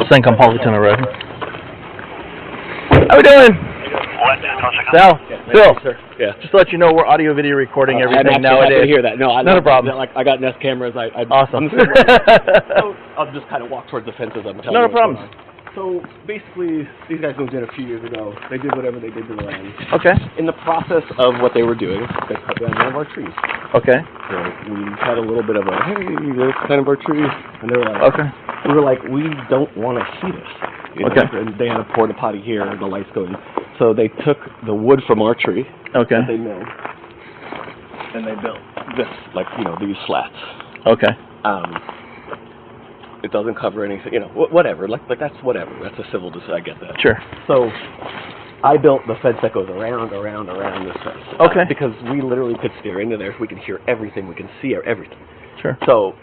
St. Compolitano Road. How we doing? Sal, Phil. Yeah. Just to let you know, we're audio video recording everything nowadays. I hear that. No, not a problem. I got Nest cameras. Awesome. I'll just kind of walk towards the fence as I'm telling you. Not a problem. So basically, these guys moved in a few years ago. They did whatever they did to the land. Okay. In the process of what they were doing, they cut down one of our trees. Okay. So we had a little bit of a, hey, that's kind of our tree. And they were like, okay. We were like, we don't want to see this. You know? Okay. And they had a porta potty here, and the lights going. So they took the wood from our tree. Okay. That they milled. And they built this, like, these slats. Okay. It doesn't cover anything, whatever. Like that's whatever. That's a civil decision. I get that. Sure. So I built the fence that goes around this fence. Okay. Because we literally could stare into there. We can hear everything. We can see everything. Sure. So,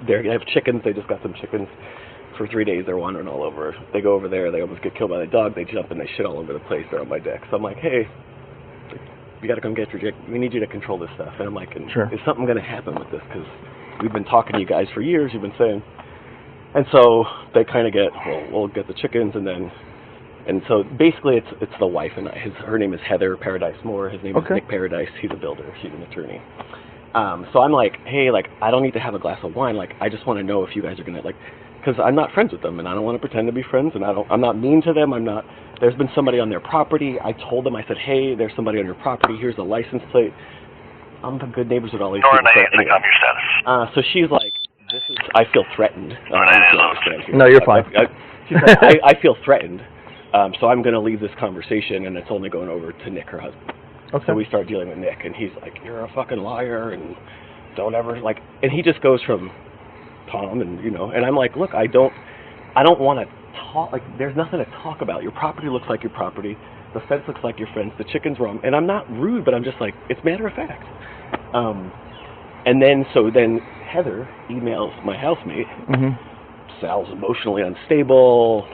they have chickens. They just got some chickens. For 3 days, they're wandering all over. They go over there. They almost get killed by the dog. They jump and they shit all over the place. They're on my deck. So I'm like, hey, you got to come get your chick. We need you to control this stuff. And I'm like, sure. Is something going to happen with this? Because we've been talking to you guys for years. You've been saying. And so they kind of get, we'll get the chickens, and so basically it's the wife and her name is Heather Paradise Moore. His name is Nick Paradise. He's a builder. She's an attorney. So I'm like, hey, I don't need to have a glass of wine. I just want to know if you guys are gonna because I'm not friends with them, and I don't want to pretend to be friends, and I'm not mean to them. There's been somebody on their property. I told them, I said, hey, there's somebody on your property. Here's the license plate. I'm good neighbors with all these people. Anyway. So she's like, I feel threatened. No, you're fine. She's like, I feel threatened. So I'm going to leave this conversation, and it's only going over to Nick, her husband. Okay. So we start dealing with Nick, and he's like, you're a fucking liar, and don't ever, and he just goes from Tom, and, and I'm like, look, I don't want to talk, there's nothing to talk about. Your property looks like your property. The fence looks like your fence. The chicken's wrong. And I'm not rude, but I'm just like, it's matter of fact. And then Heather emails my housemate, Sal's emotionally unstable,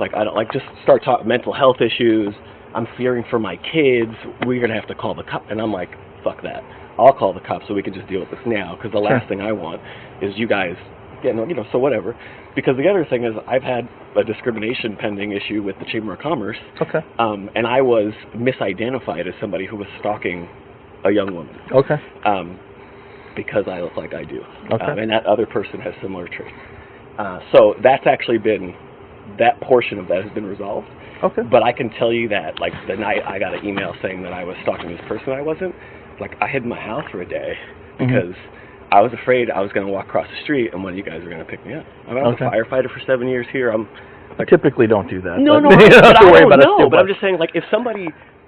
just start talking mental health issues. I'm fearing for my kids. We're going to have to call the cops. And I'm like, fuck that. I'll call the cops so we can just deal with this now, because the last thing I want is you guys, so whatever. Because the other thing is, I've had a discrimination pending issue with the Chamber of Commerce. Okay. And I was misidentified as somebody who was stalking a young woman. Okay. Because I look like I do. Okay. And that other person has similar traits. So that's actually that portion of that has been resolved. Okay. But I can tell you that, the night I got an email saying that I was stalking this person, I wasn't. I hid in my house for a day because I was afraid I was going to walk across the street and one of you guys were going to pick me up. I was a firefighter for 7 years here. I typically don't do that. No, you don't have to worry about it. But I'm just saying,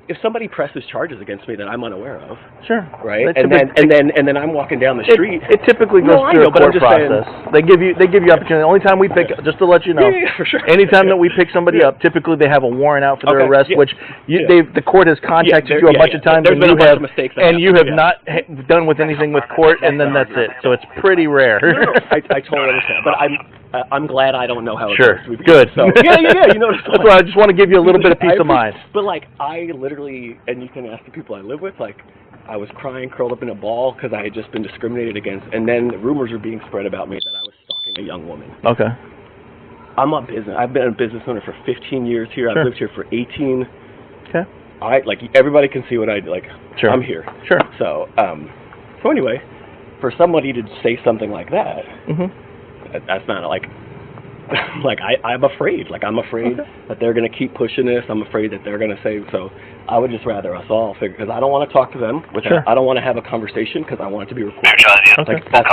if somebody presses charges against me that I'm unaware of, sure, right, and then I'm walking down the street. It typically goes through a court process. They give you opportunity. The only time we pick, just to let you know, for sure. Anytime that we pick somebody up, typically they have a warrant out for their arrest, which the court has contacted you a bunch of times, and you have not done with anything with court, and then that's it. So it's pretty rare. No, I totally understand, but I'm glad I don't know how it goes. Good. So. Yeah. You know what that's why I just want to give you a little bit of peace of mind. But I literally, and you can ask the people I live with, I was crying, curled up in a ball because I had just been discriminated against, and then rumors were being spread about me that I was stalking a young woman. Okay. I've been a business owner for 15 years here. Sure. I've lived here for 18. Okay. Everybody can see what I do. Sure. I'm here. Sure. So anyway, for somebody to say something like that, that's not I'm afraid. I'm afraid that they're going to keep pushing this. I'm afraid that they're going to say so. I would just rather us all figure, because I don't want to talk to them. I don't want to have a conversation because I want it to be recorded. That's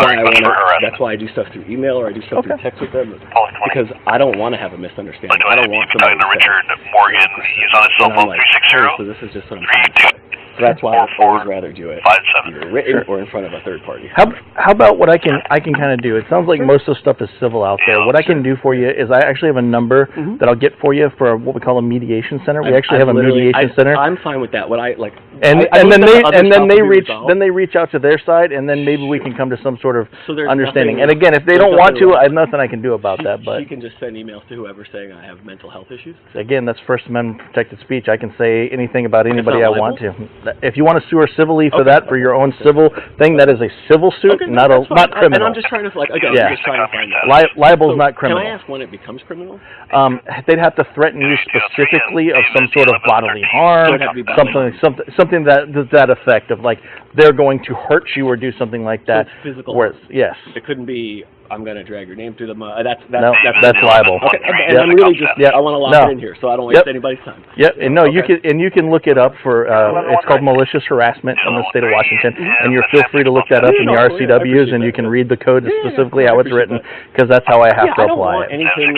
why I do stuff through email or I do stuff through text with them, because I don't want to have a misunderstanding. I don't want somebody to Richard Morgan. He's on his cell phone 360. So this is just what I'm saying. So that's why I would always rather do it either written or in front of a third party. How about what I can kind of do? It sounds like most of the stuff is civil out there. What I can do for you is I actually have a number that I'll get for you for what we call a mediation center. We actually have a mediation center. I'm fine with that. What I like, and then they reach out to their side, and then maybe we can come to some sort of understanding. And again, if they don't want to, I have nothing I can do about that. But she can just send emails to whoever saying I have mental health issues. Again, that's First Amendment protected speech. I can say anything about anybody I want to. If you want to sue her civilly for that, for your own civil thing, that is a civil suit, not criminal. And I'm just trying to I'm just trying to find out. Libel's not criminal. Can I ask when it becomes criminal? They'd have to threaten you specifically of some sort of bodily harm, something that effect of like they're going to hurt you or do something like that. So it's physical. Yes. It couldn't be, I'm going to drag your name through the mud. That's libel. Okay. And I'm really just, I want to lock it in here so I don't waste anybody's time. Yep. And you can look it up for, it's called malicious harassment in the state of Washington, and you're feel free to look that up in the RCWs, and you can read the code specifically how it's written, because that's how I have to apply it. Anything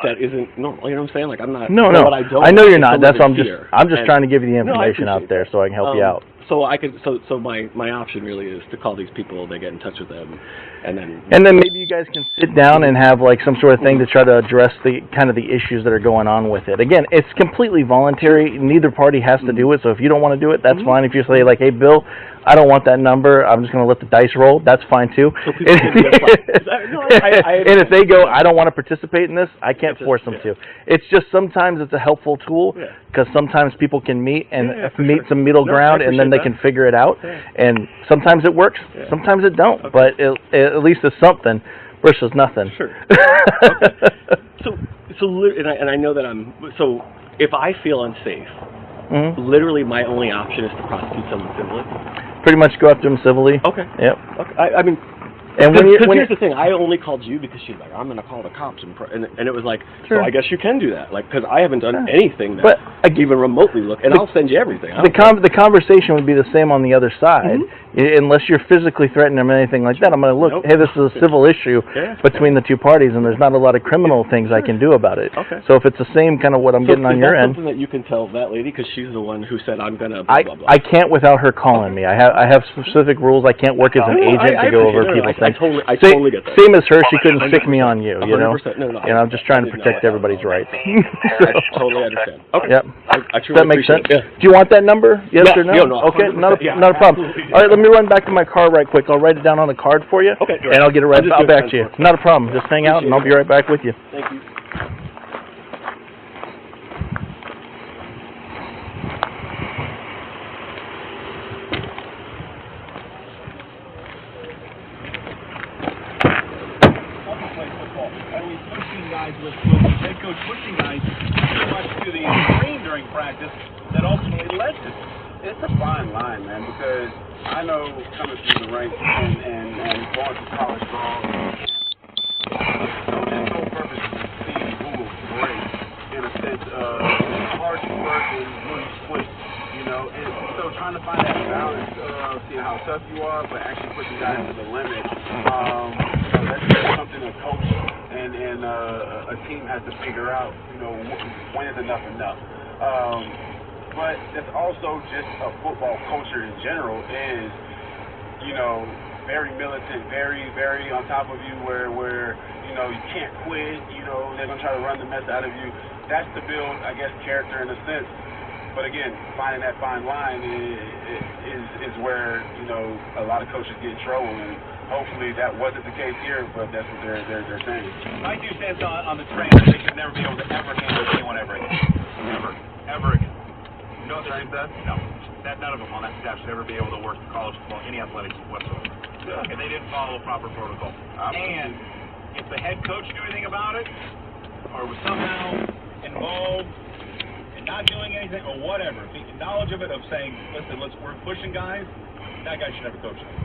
that isn't normal, you know what I'm saying? Like I'm not. No. I know you're not. That's why I'm just trying to give you the information out there so I can help you out. So I could. So my option really is to call these people. They get in touch with them, and then maybe you guys can sit down and have like some sort of thing to try to address the kind of the issues that are going on with it. Again, it's completely voluntary. Neither party has to do it. So if you don't want to do it, that's fine. If you say like, hey, Bill, I don't want that number, I'm just going to let the dice roll, that's fine too. So and if they go, I don't want to participate in this, I can't force them to. It's just sometimes it's a helpful tool because sometimes people can meet and meet some middle ground and then they can figure it out. And sometimes it works, sometimes it don't, but at least it's something versus nothing. Sure. And I know that so if I feel unsafe, literally my only option is to prosecute someone civilly. Pretty much go after them civilly. Okay. Yep. Okay. I mean, and here's the thing, I only called you because she's like, I'm going to call the cops, and it was like, so I guess you can do that, like, because I haven't done anything that even remotely look, and I'll send you everything. The conversation would be the same on the other side, unless you're physically threatening them or anything like that. I'm going to look, hey, this is a civil issue between the two parties, and there's not a lot of criminal things I can do about it. Okay. So if it's the same kind of what I'm getting on your end. Something that you can tell that lady, because she's the one who said, I'm going to blah, blah, blah. I can't without her calling me. I have specific rules. I can't work as an agent to go over people's things. I totally get that. Same as her, she couldn't stick me on you, you know? No. And I'm just trying to protect everybody's rights. I totally understand. Okay. Yep. I Does that make sense? Yeah. Do you want that number? Yes or no? No. Okay, not a problem. All right, let me run back to my car right quick. I'll write it down on a card for you, and I'll get it I'll back to you. Not a problem. Just hang out, and I'll be right back with you. Thank you. With head coach pushing guys too much to the extreme during practice that ultimately led to this. It's a fine line, man, because I know coming through the ranks and going to college ball, and the whole purpose is to see who will break in a sense of hard work and really split, you know, and so trying to find that balance of seeing how tough you are, but actually pushing guys to the limit, that's just something a coach and a team has to figure out, you know, when is enough enough. But it's also just a football culture in general is, you know, very militant, very, very on top of you where you know, you can't quit, you know, they're going to try to run the mess out of you. That's to build, I guess, character in a sense. But again, finding that fine line is where, you know, a lot of coaches get in trouble, and hopefully that wasn't the case here, but that's what they're saying. My 2 cents on the train, they should never be able to ever handle anyone ever again. Ever again. You know what the train says? No. None of them on that staff should ever be able to work college football, any athletics whatsoever. Yeah. And they didn't follow proper protocol. And if the head coach knew anything about it, or was somehow involved in not doing anything, or whatever, the knowledge of it, of saying, listen, we're pushing guys, that guy should never coach them.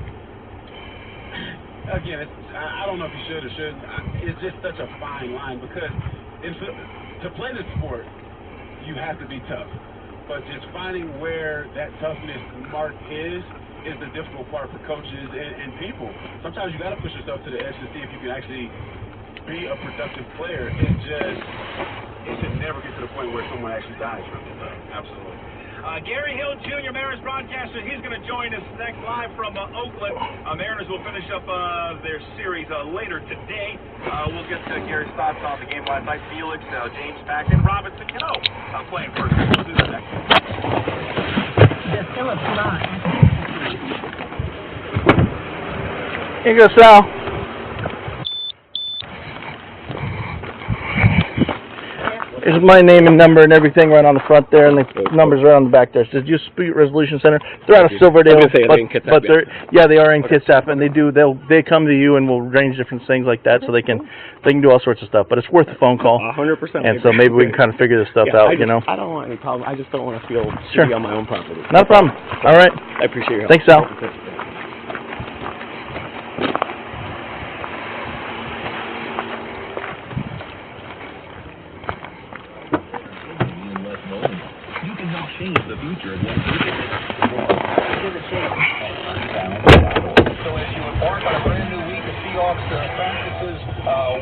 Again, I don't know if he should or shouldn't. It's just such a fine line because to play this sport, you have to be tough. But just finding where that toughness mark is the difficult part for coaches and people. Sometimes you got to push yourself to the edge to see if you can actually be a productive player. It should never get to the point where someone actually dies from it. Absolutely. Gary Hill Jr., Mariners broadcaster, he's going to join us next live from Oakland. Mariners will finish up their series later today. We'll get Gary's thoughts on the game last night. Felix, James back, and Robinson Cano playing first. We'll do that next. Here you go, Sal. There's my name and number and everything right on the front there, and the numbers right on the back there. It says Dispute Resolution Center. They're out of Silverdale, but they're they are in Kitsap, and they come to you and will arrange different things like that, so they can do all sorts of stuff. But it's worth a phone call. 100%. And so maybe we can kind of figure this stuff out. You know. I don't want any problem. I just don't want to feel shitty on my own property. Not a problem. All right. I appreciate your help. Thanks, Sal. Change the future of what we do. So as you embark on a brand new week of Seahawks practices,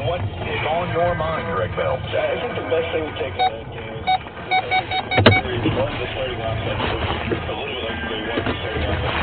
what is on your mind, Greg Bell? I think the best thing to take on that game is the starting offense. A little bit like they want the starting offense.